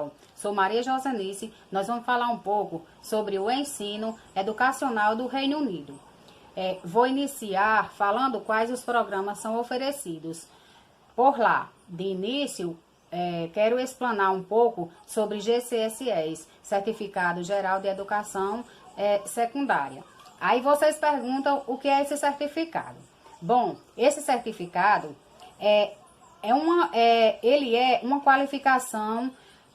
pessoal, sou Maria Josenice. Nós vamos falar um pouco sobre o ensino educacional do Reino Unido. Vou iniciar falando quais os programas são oferecidos por lá. De início, quero explanar um pouco sobre GCSEs, Certificado Geral de Educação Secundária. Aí vocês perguntam o que é esse certificado. Bom, esse certificado ele é uma qualificação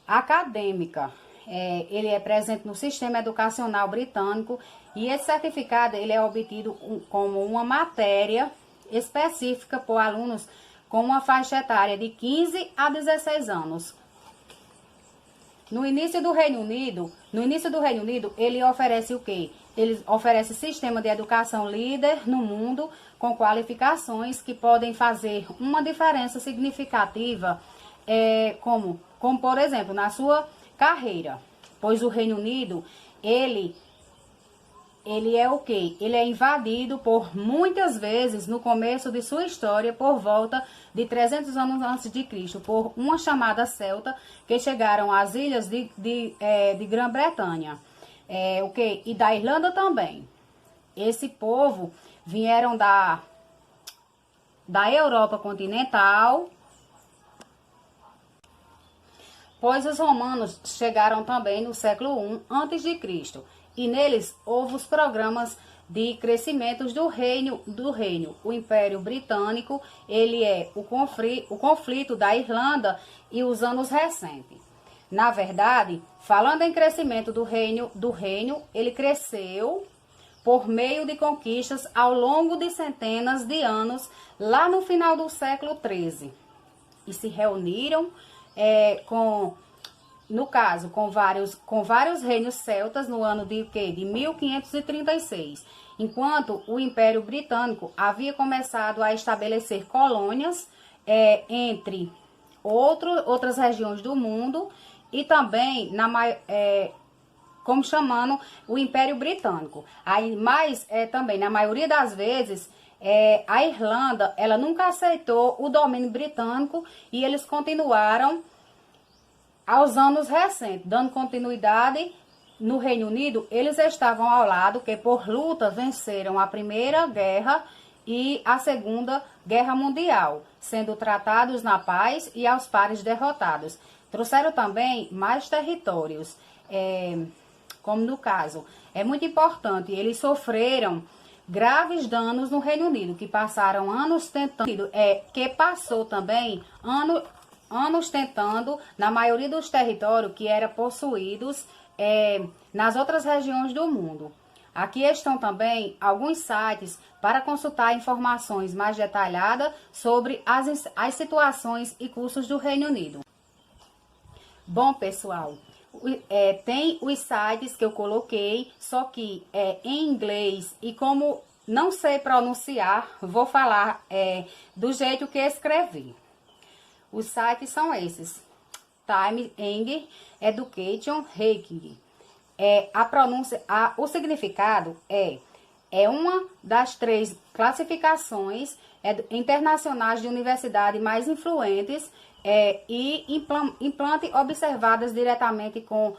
acadêmica. Ele é presente no sistema educacional britânico e esse certificado ele é obtido como uma matéria específica por alunos com uma faixa etária de 15 a 16 anos. No início do Reino Unido, ele oferece o quê? Ele oferece sistema de educação líder no mundo com qualificações que podem fazer uma diferença significativa, como por exemplo, na sua carreira. Pois o Reino Unido, ele é o quê? Ele é invadido por muitas vezes no começo de sua história, por volta de 300 anos antes de Cristo, por uma chamada celta que chegaram às ilhas de Grã-Bretanha. E da Irlanda também. Esse povo vieram da Europa continental, pois os romanos chegaram também no século I a.C. e neles houve os programas de crescimentos do reino. O Império Britânico, ele é o conflito da Irlanda e os anos recentes. Na verdade, falando em crescimento do reino, ele cresceu por meio de conquistas ao longo de centenas de anos, lá no final do século XIII. E se reuniram com vários reinos celtas no ano de 1536, enquanto o Império Britânico havia começado a estabelecer colônias entre outras regiões do mundo e também como chamando o Império Britânico. Mas também, na maioria das vezes, a Irlanda, ela nunca aceitou o domínio britânico e eles continuaram aos anos recentes, dando continuidade no Reino Unido. Eles estavam ao lado, que por luta venceram a Primeira Guerra e a Segunda Guerra Mundial, sendo tratados na paz e aos pares derrotados. Trouxeram também mais territórios, como no caso. É muito importante, eles sofreram graves danos no Reino Unido, que passaram anos tentando, passou também anos tentando, na maioria dos territórios que eram possuídos nas outras regiões do mundo. Aqui estão também alguns sites para consultar informações mais detalhadas sobre as situações e cursos do Reino Unido. Bom, pessoal, tem os sites que eu coloquei, só que em inglês, e como não sei pronunciar, vou falar do jeito que escrevi. Os sites são esses: Time Eng Education Ranking. O significado é uma das 3 classificações internacionais de universidade mais influentes e implante observadas diretamente com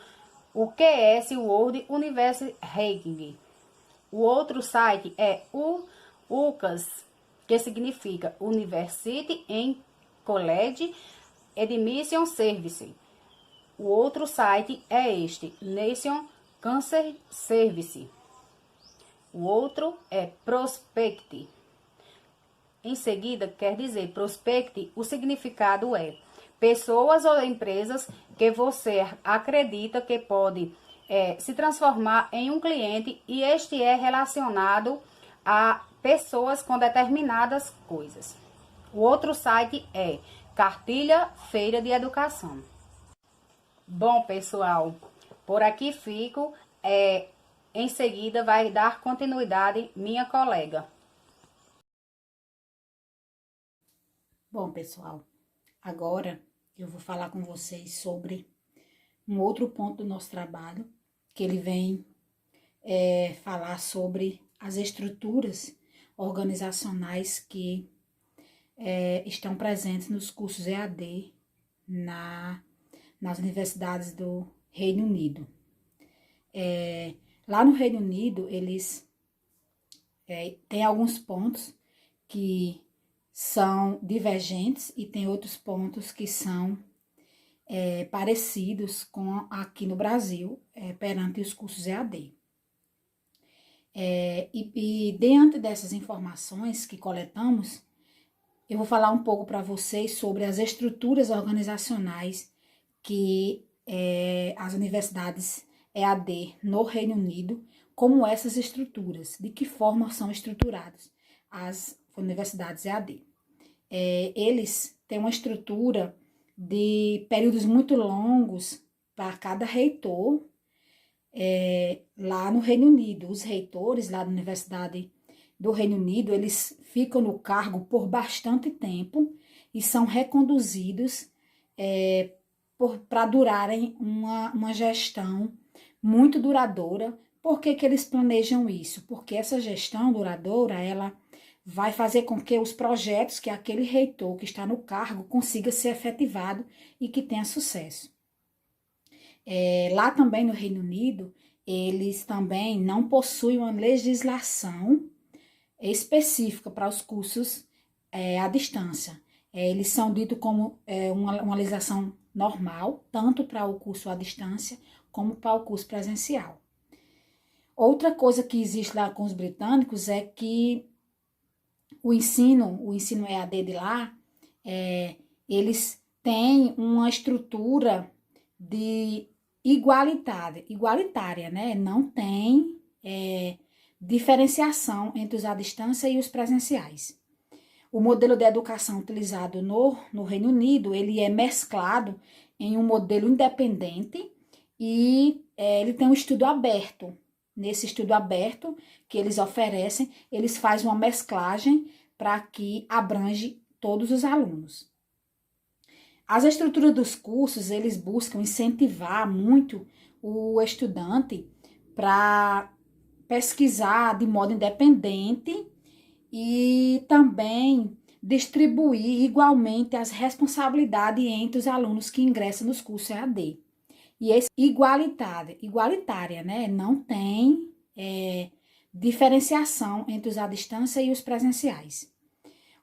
o QS World University Ranking. O outro site é o UCAS, que significa University and College Admission Service. O outro site é este, Nation Cancer Service. O outro é Prospect. Em seguida, quer dizer, Prospect, o significado é pessoas ou empresas que você acredita que pode se transformar em um cliente, e este é relacionado a pessoas com determinadas coisas. O outro site é Cartilha Feira de Educação. Bom, pessoal, por aqui fico. Em seguida vai dar continuidade minha colega. Bom, pessoal, agora eu vou falar com vocês sobre um outro ponto do nosso trabalho, que ele vem falar sobre as estruturas organizacionais que estão presentes nos cursos EAD na nas universidades do Reino Unido. Lá no Reino Unido, eles têm alguns pontos que são divergentes e tem outros pontos que são parecidos com aqui no Brasil, perante os cursos EAD. E diante dessas informações que coletamos, eu vou falar um pouco para vocês sobre as estruturas organizacionais que as universidades EAD no Reino Unido, como essas estruturas, de que forma são estruturadas as universidades EAD. Eles têm uma estrutura de períodos muito longos para cada reitor lá no Reino Unido. Os reitores lá da Universidade do Reino Unido, eles ficam no cargo por bastante tempo e são reconduzidos para durarem uma gestão muito duradoura. Por que eles planejam isso? Porque essa gestão duradoura, ela vai fazer com que os projetos que aquele reitor que está no cargo consiga ser efetivado e que tenha sucesso. Lá também no Reino Unido, eles também não possuem uma legislação específica para os cursos à distância. Eles são ditos como uma legislação normal, tanto para o curso à distância como para o curso presencial. Outra coisa que existe lá com os britânicos é que o ensino EAD de lá, eles têm uma estrutura de igualitária, né? Não tem diferenciação entre os à distância e os presenciais. O modelo de educação utilizado no Reino Unido, ele é mesclado em um modelo independente e ele tem um estudo aberto. Nesse estudo aberto que eles oferecem, eles fazem uma mesclagem para que abrange todos os alunos. As estruturas dos cursos, eles buscam incentivar muito o estudante para pesquisar de modo independente e também distribuir igualmente as responsabilidades entre os alunos que ingressam nos cursos EAD. E esse igualitária, né? Não tem diferenciação entre os à distância e os presenciais.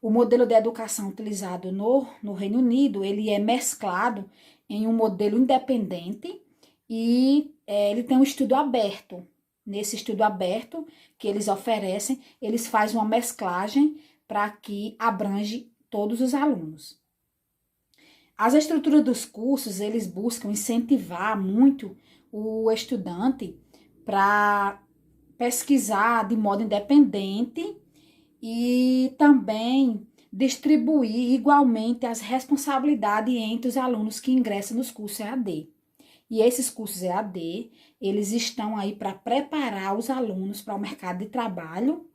O modelo de educação utilizado no Reino Unido, ele é mesclado em um modelo independente e ele tem um estudo aberto. Nesse estudo aberto que eles oferecem, eles fazem uma mesclagem para que abrange todos os alunos. As estruturas dos cursos, eles buscam incentivar muito o estudante para pesquisar de modo independente e também distribuir igualmente as responsabilidades entre os alunos que ingressam nos cursos EAD. E esses cursos EAD, eles estão aí para preparar os alunos para o mercado de trabalho,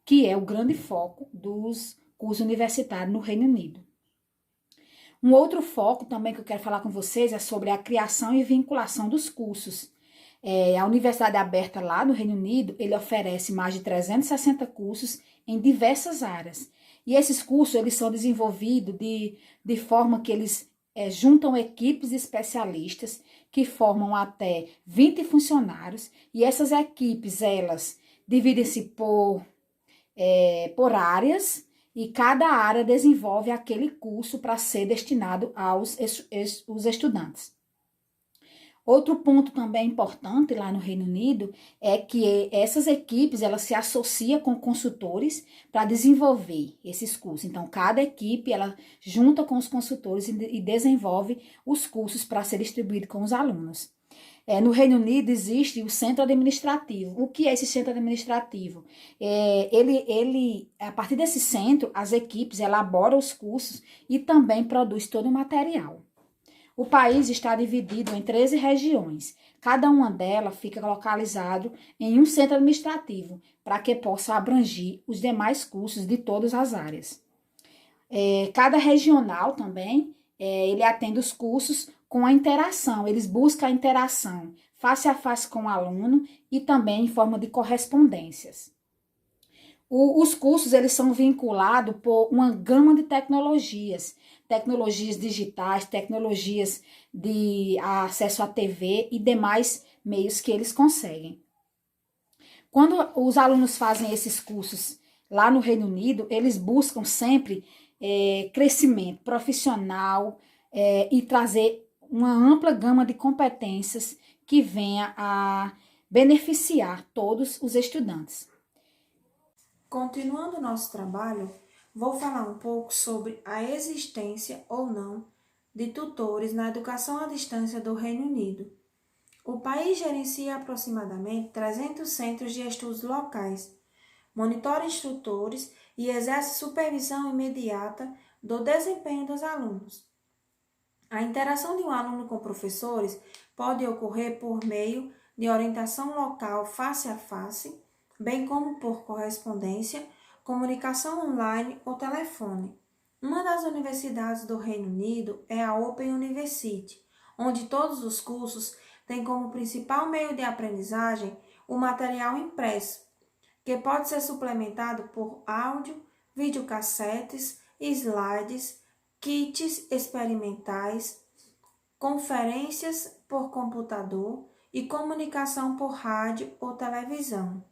que é o grande foco dos cursos universitários no Reino Unido. Um outro foco também que eu quero falar com vocês é sobre a criação e vinculação dos cursos. A Universidade Aberta lá no Reino Unido, ele oferece mais de 360 cursos em diversas áreas. E esses cursos, eles são desenvolvidos de forma que eles juntam equipes de especialistas que formam até 20 funcionários. E essas equipes, elas dividem-se por áreas e cada área desenvolve aquele curso para ser destinado aos os estudantes. Outro ponto também importante lá no Reino Unido é que essas equipes, elas se associam com consultores para desenvolver esses cursos. Então, cada equipe, ela junta com os consultores e desenvolve os cursos para ser distribuído com os alunos. No Reino Unido existe o centro administrativo. O que é esse centro administrativo? A partir desse centro, as equipes elaboram os cursos e também produz todo o material. O país está dividido em 13 regiões. Cada uma delas fica localizado em um centro administrativo para que possa abranger os demais cursos de todas as áreas. Cada regional também, ele atende os cursos com a interação. Eles buscam a interação face a face com o aluno e também em forma de correspondências. Os cursos, eles são vinculados por uma gama de tecnologias. tecnologias digitais, tecnologias de acesso à TV e demais meios que eles conseguem. Quando os alunos fazem esses cursos lá no Reino Unido, eles buscam sempre crescimento profissional e trazer uma ampla gama de competências que venha a beneficiar todos os estudantes. Continuando o nosso trabalho, vou falar um pouco sobre a existência ou não de tutores na educação à distância do Reino Unido. O país gerencia aproximadamente 300 centros de estudos locais, monitora instrutores e exerce supervisão imediata do desempenho dos alunos. A interação de um aluno com professores pode ocorrer por meio de orientação local face a face, bem como por correspondência, comunicação online ou telefone. Uma das universidades do Reino Unido é a Open University, onde todos os cursos têm como principal meio de aprendizagem o material impresso, que pode ser suplementado por áudio, videocassetes, slides, kits experimentais, conferências por computador e comunicação por rádio ou televisão.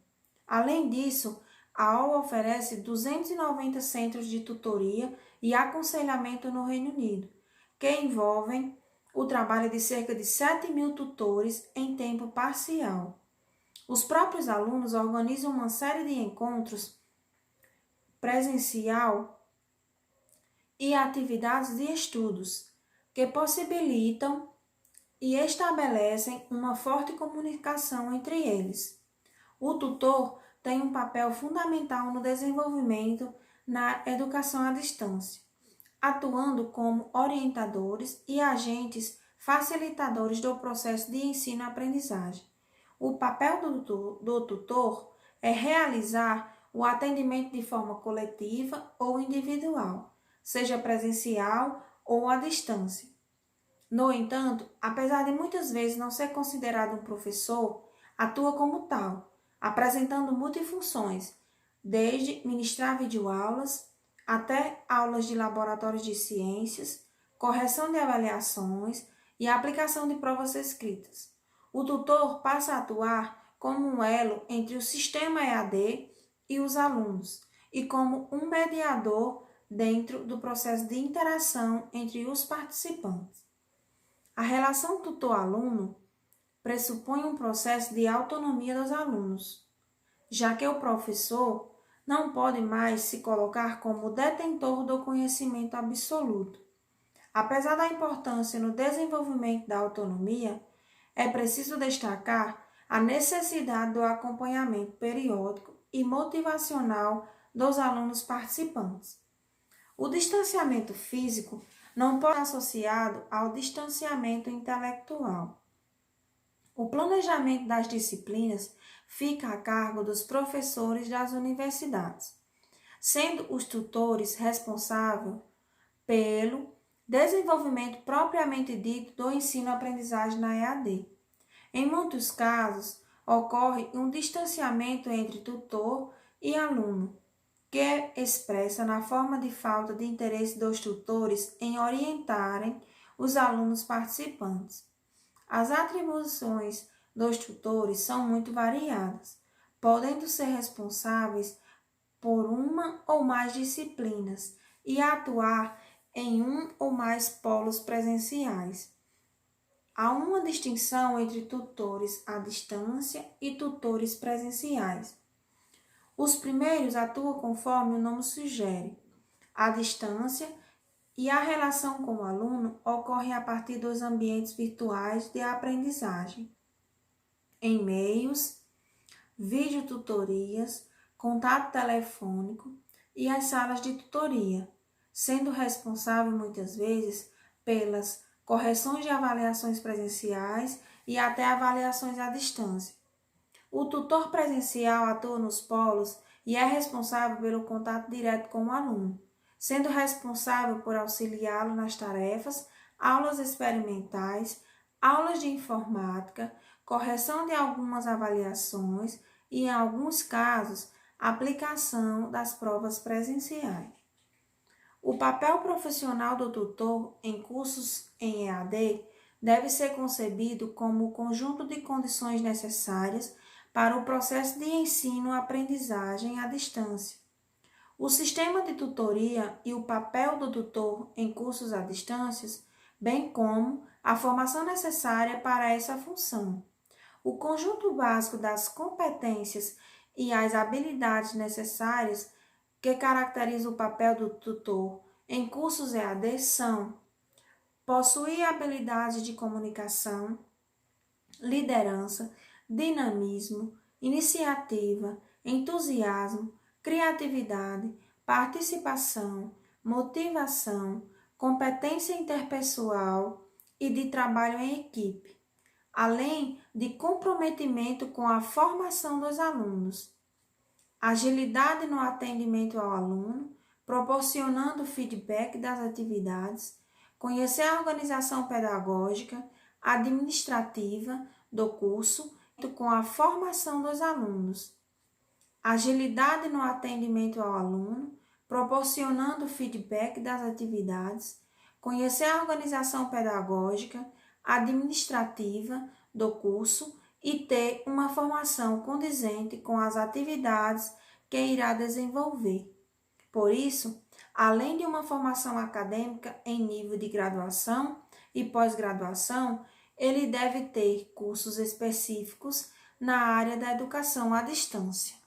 Além disso, a AOL oferece 290 centros de tutoria e aconselhamento no Reino Unido, que envolvem o trabalho de cerca de 7.000 tutores em tempo parcial. Os próprios alunos organizam uma série de encontros presencial e atividades de estudos que possibilitam e estabelecem uma forte comunicação entre eles. O tutor tem um papel fundamental no desenvolvimento na educação à distância, atuando como orientadores e agentes facilitadores do processo de ensino-aprendizagem. O papel do tutor é realizar o atendimento de forma coletiva ou individual, seja presencial ou à distância. No entanto, apesar de muitas vezes não ser considerado um professor, atua como tal, apresentando multifunções, desde ministrar videoaulas até aulas de laboratórios de ciências, correção de avaliações e aplicação de provas escritas. O tutor passa a atuar como um elo entre o sistema EAD e os alunos e como um mediador dentro do processo de interação entre os participantes. A relação tutor-aluno pressupõe um processo de autonomia dos alunos, já que o professor não pode mais se colocar como detentor do conhecimento absoluto. Apesar da importância no desenvolvimento da autonomia, é preciso destacar a necessidade do acompanhamento periódico e motivacional dos alunos participantes. O distanciamento físico não pode ser associado ao distanciamento intelectual. O planejamento das disciplinas fica a cargo dos professores das universidades, sendo os tutores responsáveis pelo desenvolvimento propriamente dito do ensino-aprendizagem na EAD. Em muitos casos, ocorre um distanciamento entre tutor e aluno, que é expressa na forma de falta de interesse dos tutores em orientarem os alunos participantes. As atribuições dos tutores são muito variadas, podendo ser responsáveis por uma ou mais disciplinas e atuar em um ou mais polos presenciais. Há uma distinção entre tutores à distância e tutores presenciais. Os primeiros atuam conforme o nome sugere, à distância, e a relação com o aluno ocorre a partir dos ambientes virtuais de aprendizagem, e-mails, videotutorias, contato telefônico e as salas de tutoria, sendo responsável muitas vezes pelas correções de avaliações presenciais e até avaliações à distância. O tutor presencial atua nos polos e é responsável pelo contato direto com o aluno, sendo responsável por auxiliá-lo nas tarefas, aulas experimentais, aulas de informática, correção de algumas avaliações e, em alguns casos, aplicação das provas presenciais. O papel profissional do tutor em cursos em EAD deve ser concebido como o conjunto de condições necessárias para o processo de ensino-aprendizagem à distância. O sistema de tutoria e o papel do tutor em cursos à distância, bem como a formação necessária para essa função. O conjunto básico das competências e as habilidades necessárias que caracteriza o papel do tutor em cursos EAD são: possuir habilidades de comunicação, liderança, dinamismo, iniciativa, entusiasmo, criatividade, participação, motivação, competência interpessoal e de trabalho em equipe, além de comprometimento com a formação dos alunos. Agilidade no atendimento ao aluno, proporcionando feedback das atividades, conhecer a organização pedagógica, administrativa do curso com a formação dos alunos. Agilidade no atendimento ao aluno, proporcionando feedback das atividades, conhecer a organização pedagógica, administrativa do curso e ter uma formação condizente com as atividades que irá desenvolver. Por isso, além de uma formação acadêmica em nível de graduação e pós-graduação, ele deve ter cursos específicos na área da educação à distância.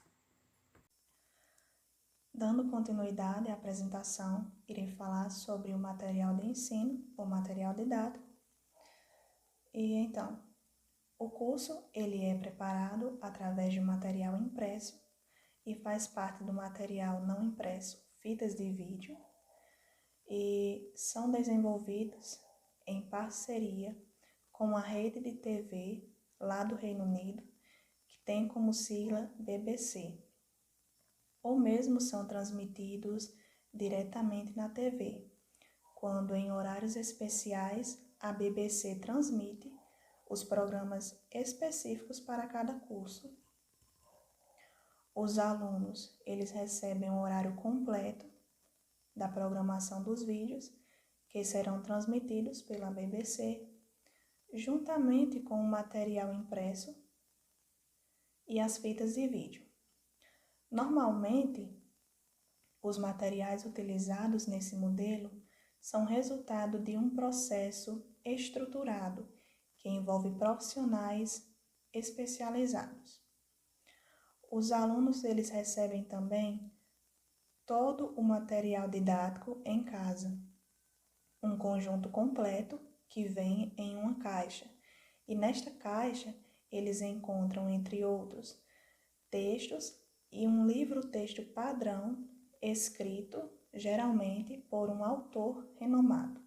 Dando continuidade à apresentação, irei falar sobre o material de ensino, ou material didático. E então, o curso ele é preparado através de um material impresso e faz parte do material não impresso, fitas de vídeo, e são desenvolvidos em parceria com a rede de TV lá do Reino Unido, que tem como sigla BBC, ou mesmo são transmitidos diretamente na TV, quando em horários especiais a BBC transmite os programas específicos para cada curso. Os alunos, eles recebem um horário completo da programação dos vídeos, que serão transmitidos pela BBC, juntamente com o material impresso e as fitas de vídeo. Normalmente, os materiais utilizados nesse modelo são resultado de um processo estruturado que envolve profissionais especializados. Os alunos eles recebem também todo o material didático em casa, um conjunto completo que vem em uma caixa. E nesta caixa eles encontram, entre outros, textos e um livro-texto padrão escrito, geralmente, por um autor renomado.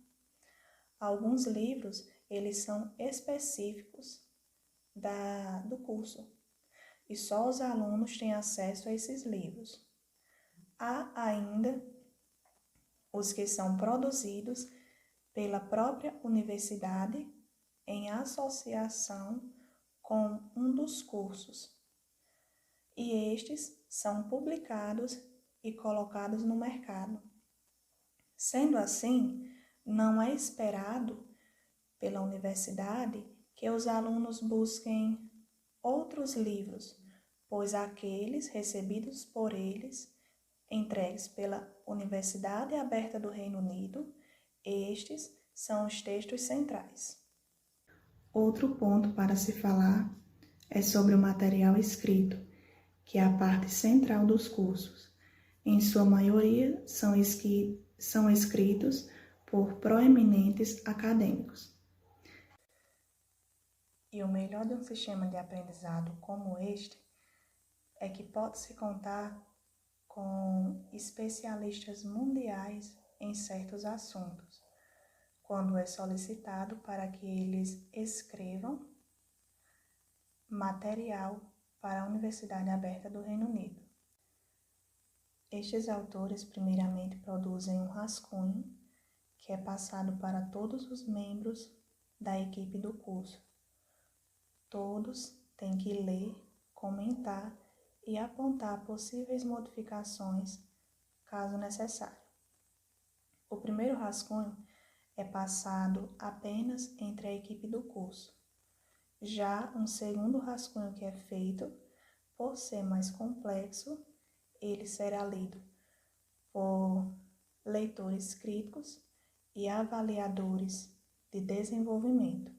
Alguns livros, eles são específicos do curso e só os alunos têm acesso a esses livros. Há ainda os que são produzidos pela própria universidade em associação com um dos cursos, e estes são publicados e colocados no mercado. Sendo assim, não é esperado pela universidade que os alunos busquem outros livros, pois aqueles recebidos por eles, entregues pela Universidade Aberta do Reino Unido, estes são os textos centrais. Outro ponto para se falar é sobre o material escrito, que é a parte central dos cursos. Em sua maioria, são escritos por proeminentes acadêmicos. E o melhor de um sistema de aprendizado como este é que pode-se contar com especialistas mundiais em certos assuntos, quando é solicitado para que eles escrevam material para a Universidade Aberta do Reino Unido. Estes autores, primeiramente, produzem um rascunho que é passado para todos os membros da equipe do curso. Todos têm que ler, comentar e apontar possíveis modificações, caso necessário. O primeiro rascunho é passado apenas entre a equipe do curso. Já um segundo rascunho que é feito, por ser mais complexo, ele será lido por leitores críticos e avaliadores de desenvolvimento.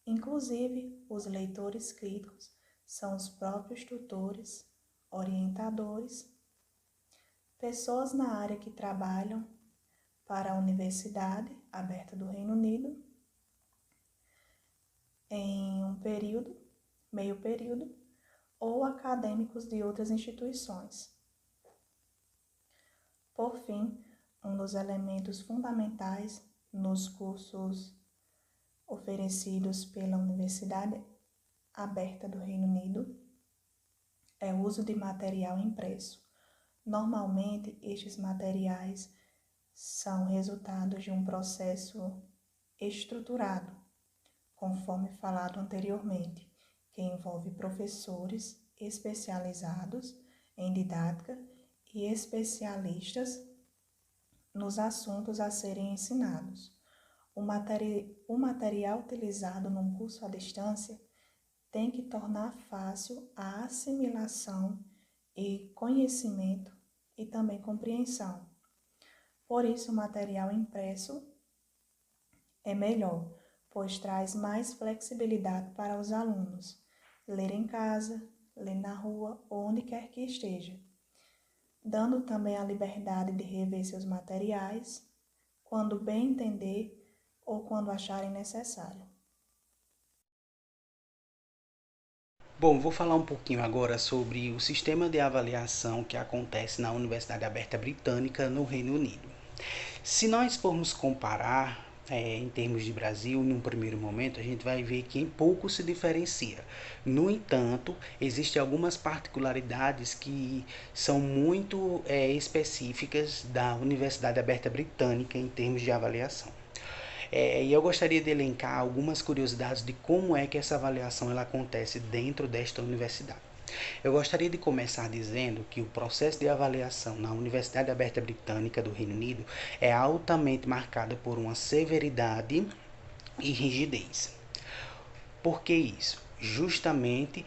Inclusive, os leitores críticos são os próprios tutores, orientadores, pessoas na área que trabalham para a Universidade Aberta do Reino Unido em um período, meio período, ou acadêmicos de outras instituições. Por fim, um dos elementos fundamentais nos cursos oferecidos pela Universidade Aberta do Reino Unido é o uso de material impresso. Normalmente, estes materiais são resultados de um processo estruturado, conforme falado anteriormente, que envolve professores especializados em didática e especialistas nos assuntos a serem ensinados. O material utilizado num curso à distância tem que tornar fácil a assimilação e conhecimento e também compreensão. Por isso, o material impresso é melhor, pois traz mais flexibilidade para os alunos ler em casa, ler na rua ou onde quer que esteja, dando também a liberdade de rever seus materiais quando bem entender ou quando acharem necessário. Bom, vou falar um pouquinho agora sobre o sistema de avaliação que acontece na Universidade Aberta Britânica no Reino Unido. Se nós formos comparar em termos de Brasil, num primeiro momento, a gente vai ver que em pouco se diferencia. No entanto, existem algumas particularidades que são muito específicas da Universidade Aberta Britânica em termos de avaliação. E eu gostaria de elencar algumas curiosidades de como é que essa avaliação ela acontece dentro desta universidade. Eu gostaria de começar dizendo que o processo de avaliação na Universidade Aberta Britânica do Reino Unido é altamente marcado por uma severidade e rigidez. Por que isso? Justamente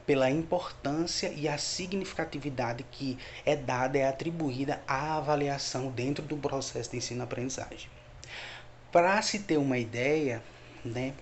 pela importância e a significatividade que é dada e atribuída à avaliação dentro do processo de ensino-aprendizagem. Para se ter uma ideia, né,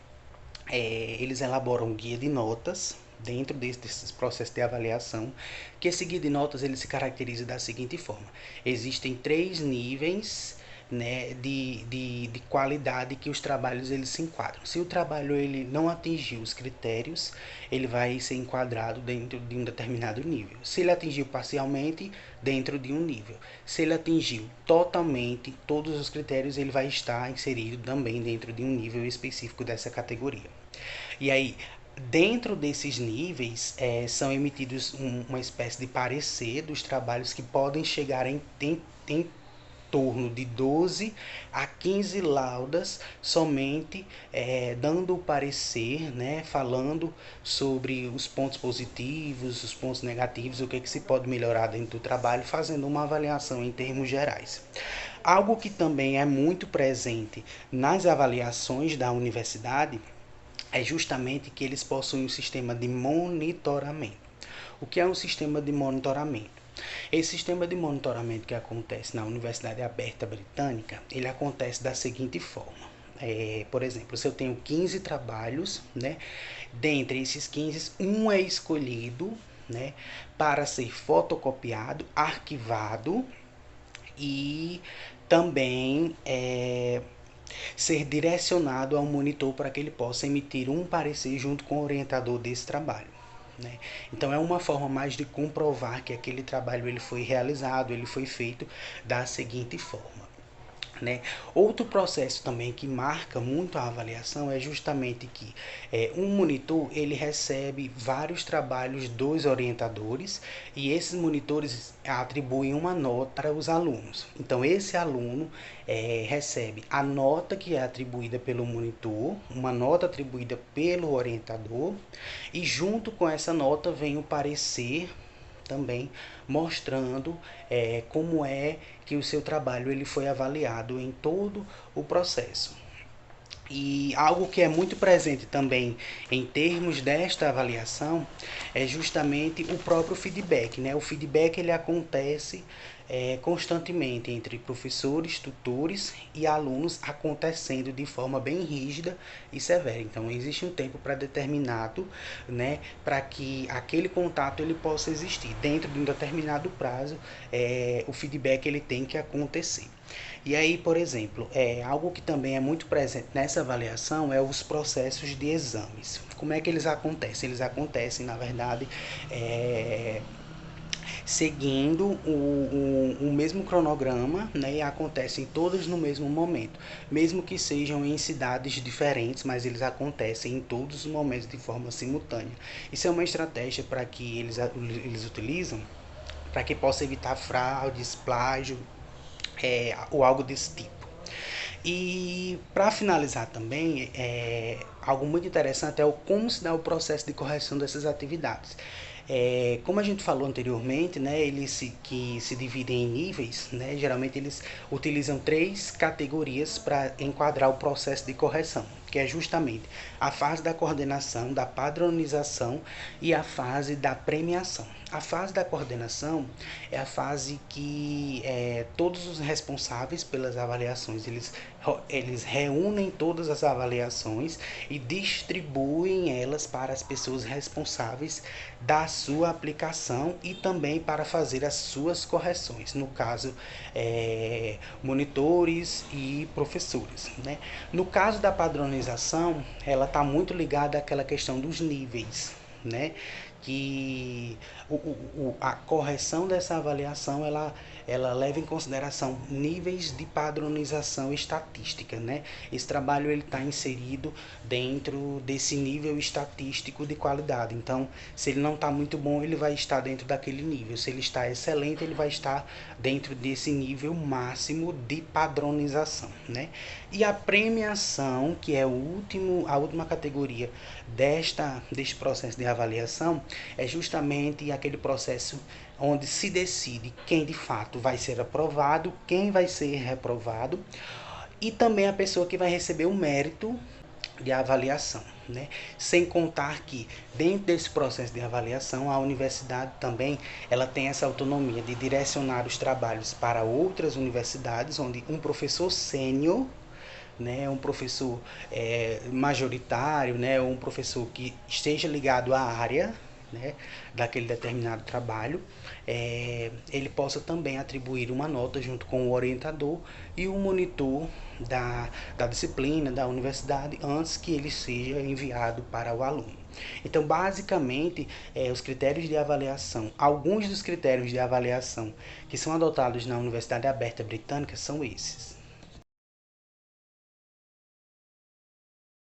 eles elaboram um guia de notas dentro desses processos de avaliação, que esse guia de notas ele se caracteriza da seguinte forma: existem 3 níveis, né, de qualidade que os trabalhos eles se enquadram. Se o trabalho ele não atingir os critérios, ele vai ser enquadrado dentro de um determinado nível. Se ele atingiu parcialmente, dentro de um nível. Se ele atingiu totalmente todos os critérios, ele vai estar inserido também dentro de um nível específico dessa categoria. E aí, dentro desses níveis, são emitidos uma espécie de parecer dos trabalhos que podem chegar em torno de 12 a 15 laudas somente, dando o parecer, né, falando sobre os pontos positivos, os pontos negativos, o que se pode melhorar dentro do trabalho, fazendo uma avaliação em termos gerais. Algo que também é muito presente nas avaliações da universidade é justamente que eles possuem um sistema de monitoramento. O que é um sistema de monitoramento? Esse sistema de monitoramento que acontece na Universidade Aberta Britânica, ele acontece da seguinte forma. Por exemplo, se eu tenho 15 trabalhos, né, dentre esses 15, um é escolhido, né, para ser fotocopiado, arquivado e também ser direcionado ao monitor para que ele possa emitir um parecer junto com o orientador desse trabalho. Né? Então é uma forma mais de comprovar que aquele trabalho ele foi realizado, ele foi feito da seguinte forma. Né? Outro processo também que marca muito a avaliação é justamente que um monitor ele recebe vários trabalhos dos orientadores e esses monitores atribuem uma nota para os alunos. Então esse aluno recebe a nota que é atribuída pelo monitor, uma nota atribuída pelo orientador e junto com essa nota vem o parecer também mostrando como é que o seu trabalho ele foi avaliado em todo o processo. E algo que é muito presente também em termos desta avaliação é justamente o próprio feedback, né? O feedback ele acontece constantemente entre professores, tutores e alunos, acontecendo de forma bem rígida e severa. Então existe um tempo pré-determinado, né, para que aquele contato ele possa existir. Dentro de um determinado prazo, o feedback ele tem que acontecer. E aí, por exemplo, algo que também é muito presente nessa avaliação é os processos de exames. Como é que eles acontecem? Eles acontecem, na verdade, seguindo o mesmo cronograma, né, e acontecem todos no mesmo momento, mesmo que sejam em cidades diferentes, mas eles acontecem em todos os momentos de forma simultânea. Isso é uma estratégia para que eles utilizam para que possa evitar fraudes, plágio, ou algo desse tipo. E para finalizar também, algo muito interessante é como se dá o processo de correção dessas atividades. Como a gente falou anteriormente, né, eles que se dividem em níveis, né, geralmente eles utilizam 3 categorias para enquadrar o processo de correção, que é justamente a fase da coordenação, da padronização e a fase da premiação. A fase da coordenação é a fase que todos os responsáveis pelas avaliações, eles reúnem todas as avaliações e distribuem elas para as pessoas responsáveis da sua aplicação e também para fazer as suas correções, no caso, monitores e professores, né? No caso da padronização, ela está muito ligada àquela questão dos níveis, né? Que a correção dessa avaliação ela leva em consideração níveis de padronização estatística, né? Esse trabalho ele está inserido dentro desse nível estatístico de qualidade. Então, se ele não está muito bom, ele vai estar dentro daquele nível. Se ele está excelente, ele vai estar dentro desse nível máximo de padronização, né? E a premiação, que é a última categoria deste processo de avaliação, é justamente aquele processo onde se decide quem de fato vai ser aprovado, quem vai ser reprovado e também a pessoa que vai receber o mérito de avaliação, né? Sem contar que dentro desse processo de avaliação a universidade também ela tem essa autonomia de direcionar os trabalhos para outras universidades, onde um professor sênior, né, um professor majoritário, né, um professor que esteja ligado à área, né, daquele determinado trabalho, ele possa também atribuir uma nota junto com o orientador e o monitor da disciplina, da universidade, antes que ele seja enviado para o aluno. Então, basicamente, os critérios de avaliação, alguns dos critérios de avaliação que são adotados na Universidade Aberta Britânica são esses.